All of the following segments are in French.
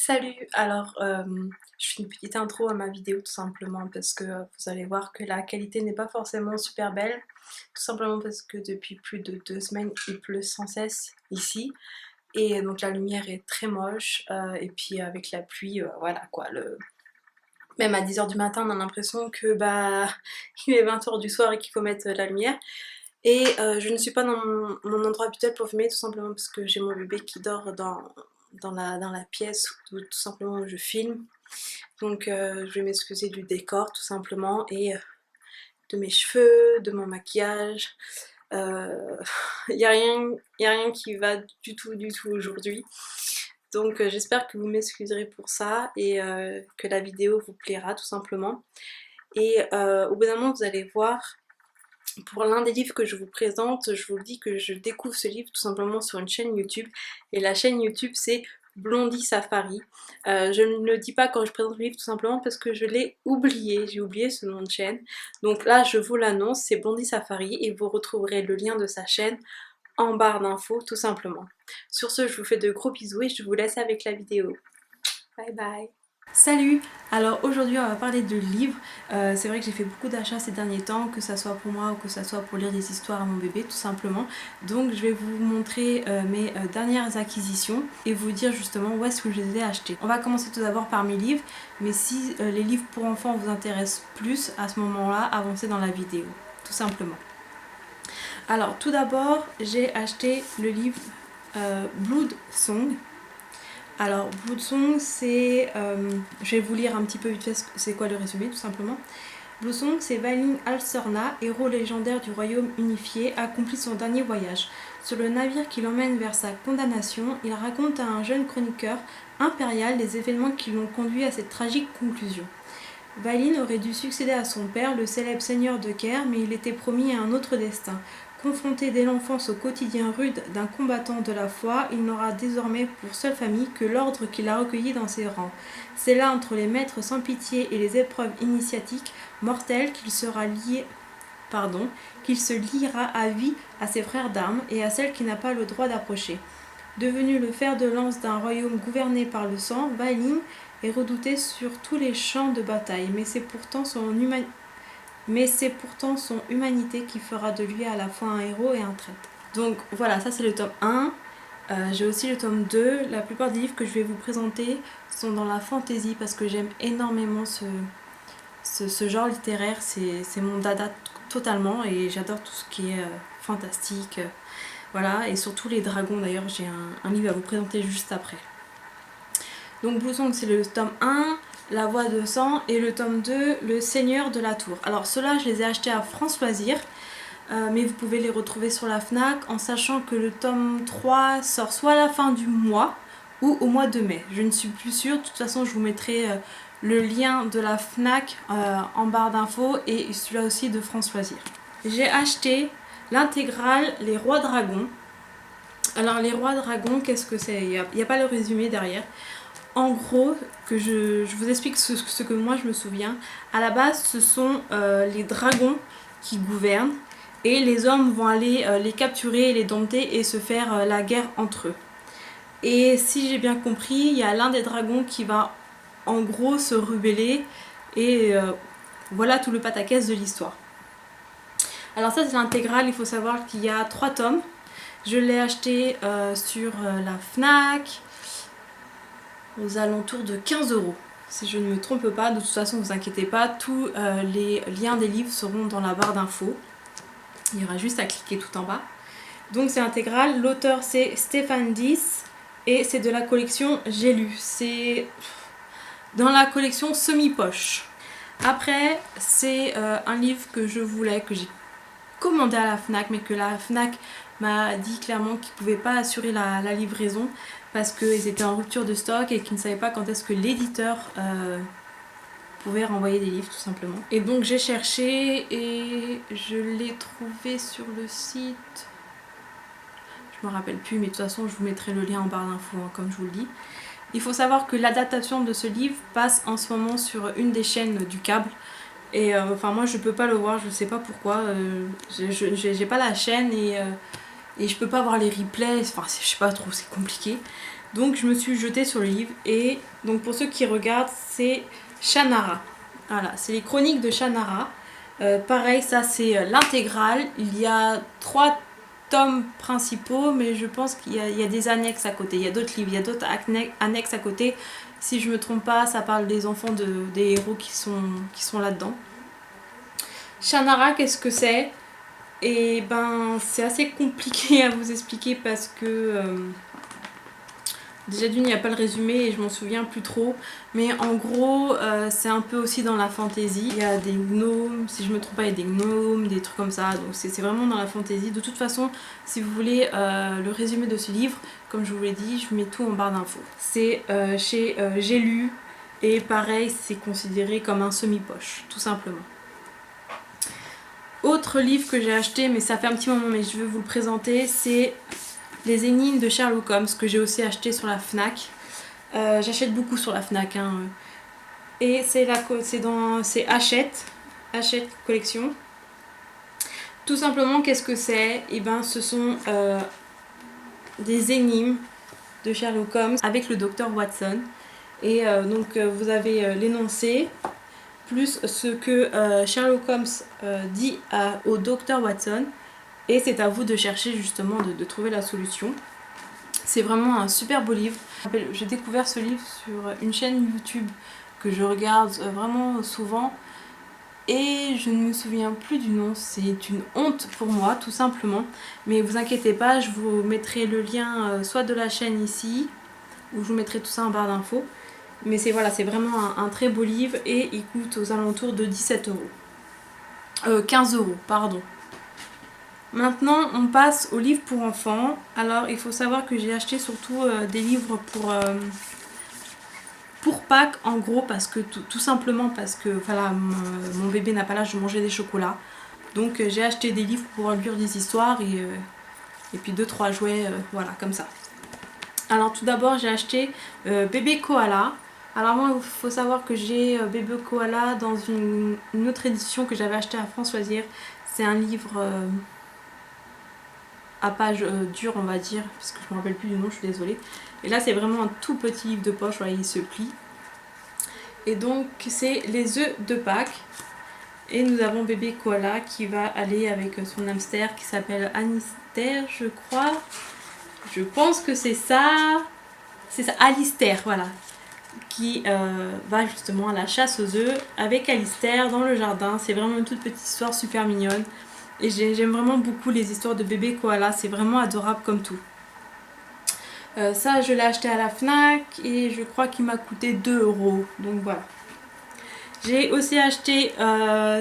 Salut! Je fais une petite intro à ma vidéo tout simplement parce que vous allez voir que la qualité n'est pas forcément super belle. Tout simplement parce que depuis plus de 2 semaines, il pleut sans cesse ici. Et donc la lumière est très moche. Et puis avec la pluie, voilà quoi. Même à 10 h du matin, on a l'impression que il est 20 h du soir et qu'il faut mettre la lumière. Et je ne suis pas dans mon endroit habituel pour filmer tout simplement parce que j'ai mon bébé qui dort dans la pièce où tout simplement où je filme. Donc je vais m'excuser du décor tout simplement et de mes cheveux, de mon maquillage. Il n'y a rien qui va du tout aujourd'hui. Donc j'espère que vous m'excuserez pour ça et que la vidéo vous plaira tout simplement. Et au bout d'un moment vous allez voir, pour l'un des livres que je vous présente, je vous dis que je découvre ce livre tout simplement sur une chaîne YouTube. Et la chaîne YouTube c'est Blondie Safari. Je ne le dis pas quand je présente le livre tout simplement parce que je l'ai oublié, j'ai oublié ce nom de chaîne. Donc là je vous l'annonce, c'est Blondie Safari et vous retrouverez le lien de sa chaîne en barre d'infos tout simplement. Sur ce, je vous fais de gros bisous et je vous laisse avec la vidéo. Bye bye! Salut! Alors aujourd'hui on va parler de livres. C'est vrai que j'ai fait beaucoup d'achats ces derniers temps, que ça soit pour moi ou que ça soit pour lire des histoires à mon bébé tout simplement. Donc je vais vous montrer mes dernières acquisitions et vous dire justement où est-ce que je les ai achetées. On va commencer tout d'abord par mes livres, mais si les livres pour enfants vous intéressent plus, à ce moment-là, avancez dans la vidéo, tout simplement. Alors tout d'abord j'ai acheté le livre Blood Song. Alors Blood Song c'est, je vais vous lire un petit peu vite fait c'est quoi le résumé tout simplement. Blood Song c'est Valine Alcerna, héros légendaire du royaume unifié, accomplit son dernier voyage. Sur le navire qui l'emmène vers sa condamnation, il raconte à un jeune chroniqueur impérial les événements qui l'ont conduit à cette tragique conclusion. Valine aurait dû succéder à son père, le célèbre seigneur de Caire, mais il était promis à un autre destin. Confronté dès l'enfance au quotidien rude d'un combattant de la foi, il n'aura désormais pour seule famille que l'ordre qu'il a recueilli dans ses rangs. C'est là, entre les maîtres sans pitié et les épreuves initiatiques mortelles, qu'il se liera à vie à ses frères d'armes et à celle qui n'a pas le droit d'approcher. Devenu le fer de lance d'un royaume gouverné par le sang, Valine est redouté sur tous les champs de bataille, mais c'est pourtant son humanité qui fera de lui à la fois un héros et un traître. Donc voilà, ça c'est le tome 1. J'ai aussi le tome 2. La plupart des livres que je vais vous présenter sont dans la fantasy parce que j'aime énormément ce genre littéraire. C'est mon dada totalement et j'adore tout ce qui est fantastique. Voilà, et surtout les dragons d'ailleurs, j'ai un livre à vous présenter juste après. Donc Blood Song c'est le tome 1. La Voix de Sang et le tome 2, Le Seigneur de la Tour. Alors ceux-là, je les ai achetés à France Loisirs, mais vous pouvez les retrouver sur la FNAC en sachant que le tome 3 sort soit à la fin du mois ou au mois de mai. Je ne suis plus sûre, de toute façon je vous mettrai le lien de la FNAC en barre d'infos et celui-là aussi de France Loisirs. J'ai acheté l'intégrale Les Rois Dragons. Alors les Rois Dragons, qu'est-ce que c'est? Il n'y a pas le résumé derrière. En gros, que je vous explique ce que moi je me souviens. À la base, ce sont les dragons qui gouvernent et les hommes vont aller les capturer, les dompter et se faire la guerre entre eux. Et si j'ai bien compris, il y a l'un des dragons qui va en gros se rebeller et voilà tout le pataquès de l'histoire. Alors ça c'est l'intégrale, il faut savoir qu'il y a 3 tomes. Je l'ai acheté sur la FNAC aux alentours de 15 €, si je ne me trompe pas. De toute façon, ne vous inquiétez pas, tous les liens des livres seront dans la barre d'infos. Il y aura juste à cliquer tout en bas. Donc c'est intégral, l'auteur c'est Stéphane Dys et c'est de la collection J'ai lu. C'est dans la collection semi-poche. Après, c'est un livre que je voulais, que j'ai commandé à la FNAC, mais que la FNAC m'a dit clairement qu'ils ne pouvaient pas assurer la livraison parce qu'ils étaient en rupture de stock et qu'ils ne savaient pas quand est-ce que l'éditeur pouvait renvoyer des livres tout simplement. Et donc j'ai cherché et je l'ai trouvé sur le site, je me rappelle plus, mais de toute façon je vous mettrai le lien en barre d'infos hein, comme je vous le dis. Il faut savoir que l'adaptation de ce livre passe en ce moment sur une des chaînes du câble. Et enfin moi je peux pas le voir, je sais pas pourquoi, j'ai pas la chaîne et je peux pas voir les replays, enfin je sais pas trop, c'est compliqué. Donc je me suis jetée sur le livre et donc pour ceux qui regardent, c'est Shannara. Voilà, c'est les chroniques de Shannara. Pareil, ça c'est l'intégrale. Il y a 3 tomes principaux, mais je pense qu'il y a des annexes à côté. Il y a d'autres livres, il y a d'autres annexes à côté. Si je me trompe pas, ça parle des enfants des héros qui sont là-dedans. Shannara, qu'est-ce que c'est? Et ben, c'est assez compliqué à vous expliquer parce que déjà d'une, il n'y a pas le résumé et je m'en souviens plus trop. Mais en gros, c'est un peu aussi dans la fantaisie. Il y a des gnomes, si je me trompe pas, il y a des gnomes, des trucs comme ça. Donc c'est vraiment dans la fantaisie. De toute façon, si vous voulez le résumé de ce livre, comme je vous l'ai dit, je mets tout en barre d'infos. C'est chez J'ai lu et pareil, c'est considéré comme un semi-poche, tout simplement. Autre livre que j'ai acheté, mais ça fait un petit moment, mais je vais vous le présenter, c'est Les énigmes de Sherlock Holmes, que j'ai aussi acheté sur la Fnac. J'achète beaucoup sur la Fnac. Hein. Et c'est Hachette Collection. Tout simplement, qu'est-ce que c'est? Et ben, ce sont des énigmes de Sherlock Holmes avec le docteur Watson. Et donc, vous avez l'énoncé, plus ce que Sherlock Holmes dit au docteur Watson. Et c'est à vous de chercher justement, de trouver la solution. C'est vraiment un super beau livre. J'ai découvert ce livre sur une chaîne YouTube que je regarde vraiment souvent. Et je ne me souviens plus du nom, c'est une honte pour moi tout simplement. Mais vous inquiétez pas, je vous mettrai le lien soit de la chaîne ici, ou je vous mettrai tout ça en barre d'infos. Mais c'est vraiment un très beau livre et il coûte aux alentours de 17 euros. 15 euros, pardon. Maintenant, on passe aux livres pour enfants. Alors, il faut savoir que j'ai acheté surtout des livres pour Pâques, en gros, parce que tout simplement parce que voilà, mon bébé n'a pas l'âge de manger des chocolats. Donc, j'ai acheté des livres pour lire des histoires et puis 2-3 jouets, voilà, comme ça. Alors, tout d'abord, j'ai acheté Bébé Koala. Alors, moi, il faut savoir que j'ai Bébé Koala dans une autre édition que j'avais acheté à France Loisirs. C'est un livre à page dure, on va dire, parce que je me rappelle plus du nom, je suis désolée. Et là, c'est vraiment un tout petit livre de poche, voilà, il se plie. Et donc, c'est les œufs de Pâques. Et nous avons bébé koala qui va aller avec son hamster qui s'appelle Anister, je crois. Je pense que c'est ça. C'est ça, Alistair, voilà. Qui va justement à la chasse aux œufs avec Alistair dans le jardin. C'est vraiment une toute petite histoire super mignonne. Et j'aime vraiment beaucoup les histoires de bébé koala, c'est vraiment adorable comme tout. Ça, je l'ai acheté à la Fnac et je crois qu'il m'a coûté 2 euros. Donc voilà. J'ai aussi acheté,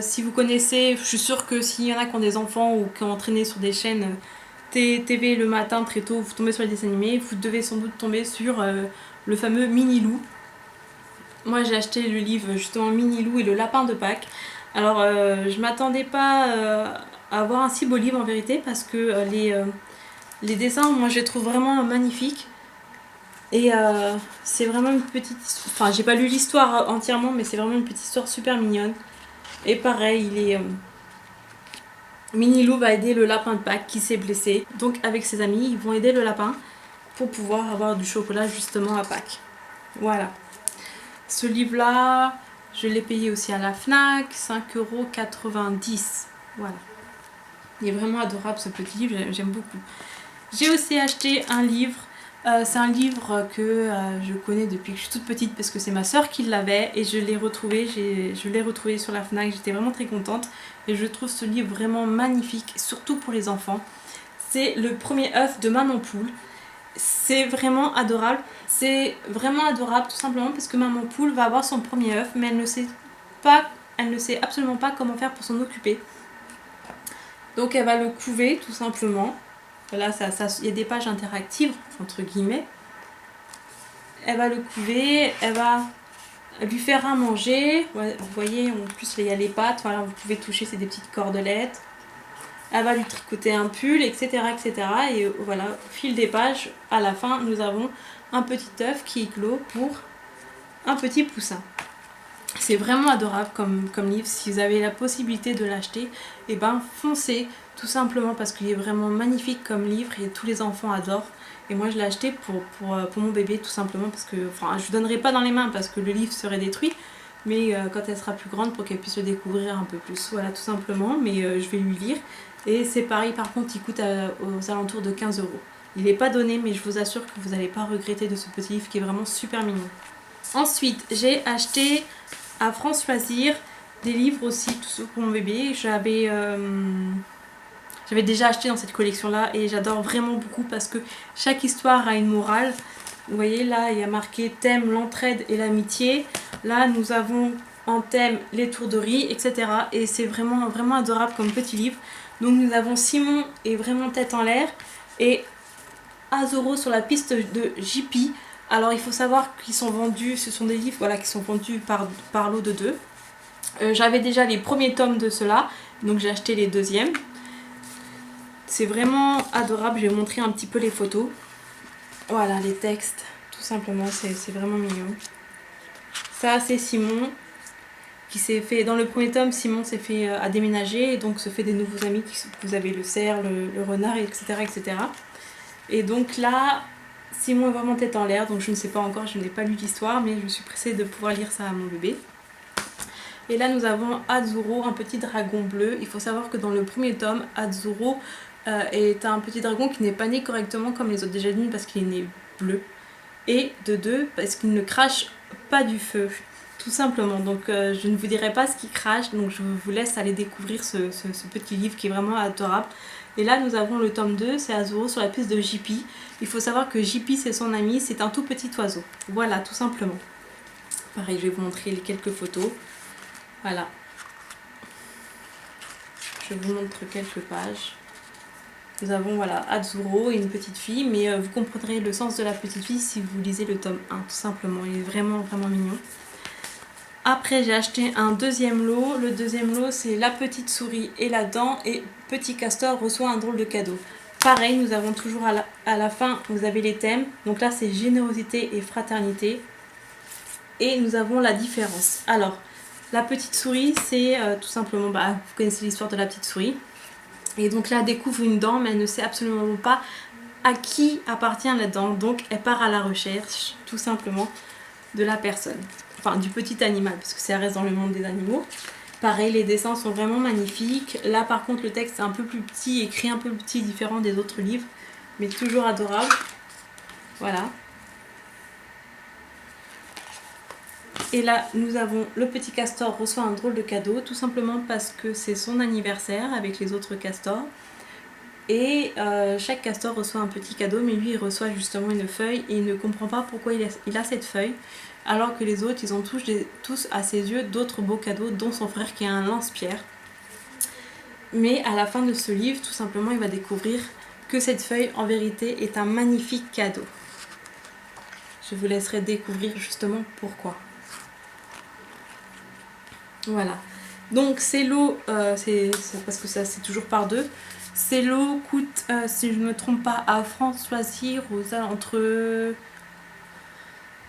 si vous connaissez, je suis sûre que s'il y en a qui ont des enfants ou qui ont entraîné sur des chaînes TV le matin très tôt, vous tombez sur les dessins animés, vous devez sans doute tomber sur le fameux Minilou. Moi j'ai acheté le livre justement Minilou et le lapin de Pâques. Alors je m'attendais pas à avoir un si beau livre en vérité parce que les dessins, moi je les trouve vraiment magnifiques. Et c'est vraiment une petite... Enfin, j'ai pas lu l'histoire entièrement, mais c'est vraiment une petite histoire super mignonne. Et pareil, Minilou va aider le lapin de Pâques qui s'est blessé. Donc avec ses amis, ils vont aider le lapin pour pouvoir avoir du chocolat justement à Pâques. Voilà. Ce livre-là, je l'ai payé aussi à la Fnac, 5,90 €. Voilà. Il est vraiment adorable ce petit livre, j'aime beaucoup. J'ai aussi acheté un livre. C'est un livre que je connais depuis que je suis toute petite parce que c'est ma soeur qui l'avait et je l'ai retrouvé. Je l'ai retrouvé sur la Fnac, j'étais vraiment très contente et je trouve ce livre vraiment magnifique, surtout pour les enfants. C'est Le premier œuf de Maman Poule. C'est vraiment adorable. C'est vraiment adorable tout simplement parce que Maman Poule va avoir son premier œuf mais elle ne sait absolument pas comment faire pour s'en occuper. Donc elle va le couver tout simplement. Là, il y a des pages interactives, entre guillemets. Elle va le couver, elle va lui faire à manger. Vous voyez, en plus, il y a les pattes. Voilà, vous pouvez toucher, c'est des petites cordelettes. Elle va lui tricoter un pull, etc., etc. Et voilà, au fil des pages, à la fin, nous avons un petit œuf qui éclot pour un petit poussin. C'est vraiment adorable comme livre. Si vous avez la possibilité de l'acheter, et ben foncez, tout simplement parce qu'il est vraiment magnifique comme livre et tous les enfants adorent. Et moi je l'ai acheté pour mon bébé, tout simplement parce que, enfin, je ne donnerai pas dans les mains parce que le livre serait détruit, mais quand elle sera plus grande, pour qu'elle puisse le découvrir un peu plus, voilà, tout simplement. Mais je vais lui lire. Et c'est pareil, par contre, il coûte aux alentours de 15 €. Il n'est pas donné, mais je vous assure que vous n'allez pas regretter de ce petit livre qui est vraiment super mignon. Ensuite, j'ai acheté à France Loisirs des livres aussi, tout pour mon bébé. J'avais déjà acheté dans cette collection là et j'adore vraiment beaucoup parce que chaque histoire a une morale. Vous voyez là, il y a marqué thème l'entraide et l'amitié. Là nous avons en thème l'étourderie, etc. Et c'est vraiment vraiment adorable comme petit livre. Donc nous avons Simon est vraiment tête en l'air et Azoro sur la piste de JP. Alors il faut savoir qu'ils sont vendus, ce sont des livres, voilà, qui sont vendus par lot de 2. J'avais déjà les premiers tomes de cela, donc j'ai acheté les deuxièmes. C'est vraiment adorable, je vais vous montrer un petit peu les photos. Voilà les textes, tout simplement, c'est vraiment mignon. Ça c'est Simon qui s'est fait, dans le premier tome, Simon s'est fait à déménager et donc se fait des nouveaux amis. Vous avez le cerf, le renard, etc., etc. Et donc là, Simon est vraiment tête en l'air, donc je ne sais pas encore, je n'ai pas lu l'histoire, mais je suis pressée de pouvoir lire ça à mon bébé. Et là nous avons Azuro, un petit dragon bleu. Il faut savoir que dans le premier tome, Azuro est un petit dragon qui n'est pas né correctement comme les autres déjà d'une parce qu'il est né bleu. Et de 2 parce qu'il ne crache pas du feu. Tout simplement, donc je ne vous dirai pas ce qu'il crache, donc je vous laisse aller découvrir ce petit livre qui est vraiment adorable. Et là nous avons le tome 2, c'est Azuro sur la piste de JP. Il faut savoir que JP c'est son ami, c'est un tout petit oiseau. Voilà, tout simplement. Pareil, je vais vous montrer quelques photos. Voilà. Je vous montre quelques pages. Nous avons voilà Azuro et une petite fille, mais vous comprendrez le sens de la petite fille si vous lisez le tome 1, tout simplement. Il est vraiment vraiment mignon. Après j'ai acheté un deuxième lot. Le deuxième lot c'est La petite souris et la dent et Petit Castor reçoit un drôle de cadeau. Pareil, nous avons toujours à la fin, vous avez les thèmes. Donc là c'est générosité et fraternité. Et nous avons la différence. Alors, la petite souris c'est tout simplement, vous connaissez l'histoire de la petite souris. Et donc là elle découvre une dent mais elle ne sait absolument pas à qui appartient la dent. Donc elle part à la recherche tout simplement de la personne. Enfin du petit animal parce que ça reste dans le monde des animaux. Pareil, les dessins sont vraiment magnifiques. Là par contre le texte est un peu plus petit, écrit un peu plus petit, différent des autres livres. Mais toujours adorable. Voilà. Et là nous avons le petit castor reçoit un drôle de cadeau. Tout simplement parce que c'est son anniversaire avec les autres castors. Et chaque castor reçoit un petit cadeau, mais lui il reçoit justement une feuille et il ne comprend pas pourquoi il a cette feuille, alors que les autres ils ont tous à ses yeux d'autres beaux cadeaux, dont son frère qui a un lance-pierre. Mais à la fin de ce livre, tout simplement il va découvrir que cette feuille en vérité est un magnifique cadeau. Je vous laisserai découvrir justement pourquoi. Voilà, donc ces lots, c'est parce que ça c'est toujours par 2. Ces lots coûtent, si je ne me trompe pas, à France Loisirs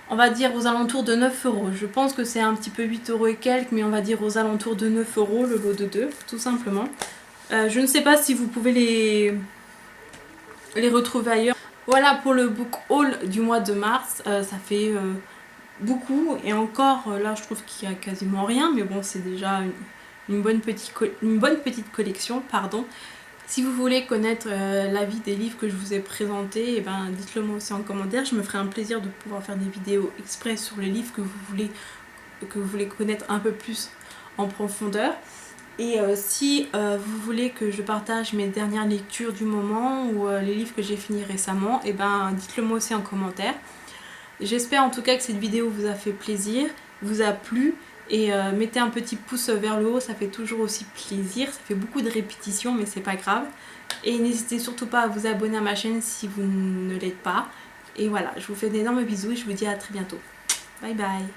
on va dire aux alentours de 9 €. Je pense que c'est un petit peu 8 € et quelques, mais on va dire aux alentours de 9 € le lot de 2, tout simplement. Je ne sais pas si vous pouvez les retrouver ailleurs. Voilà pour le book haul du mois de mars, ça fait beaucoup et encore là je trouve qu'il n'y a quasiment rien, mais bon c'est déjà une bonne petite collection, pardon. Si vous voulez connaître l'avis des livres que je vous ai présentés, dites-le moi aussi en commentaire. Je me ferai un plaisir de pouvoir faire des vidéos express sur les livres que vous voulez connaître un peu plus en profondeur. Et si vous voulez que je partage mes dernières lectures du moment ou les livres que j'ai finis récemment, dites-le moi aussi en commentaire. J'espère en tout cas que cette vidéo vous a fait plaisir, vous a plu. Et mettez un petit pouce vers le haut, ça fait toujours aussi plaisir. Ça fait beaucoup de répétitions mais c'est pas grave. Et n'hésitez surtout pas à vous abonner à ma chaîne si vous ne l'êtes pas. Et voilà, je vous fais d'énormes bisous et je vous dis à très bientôt. Bye bye.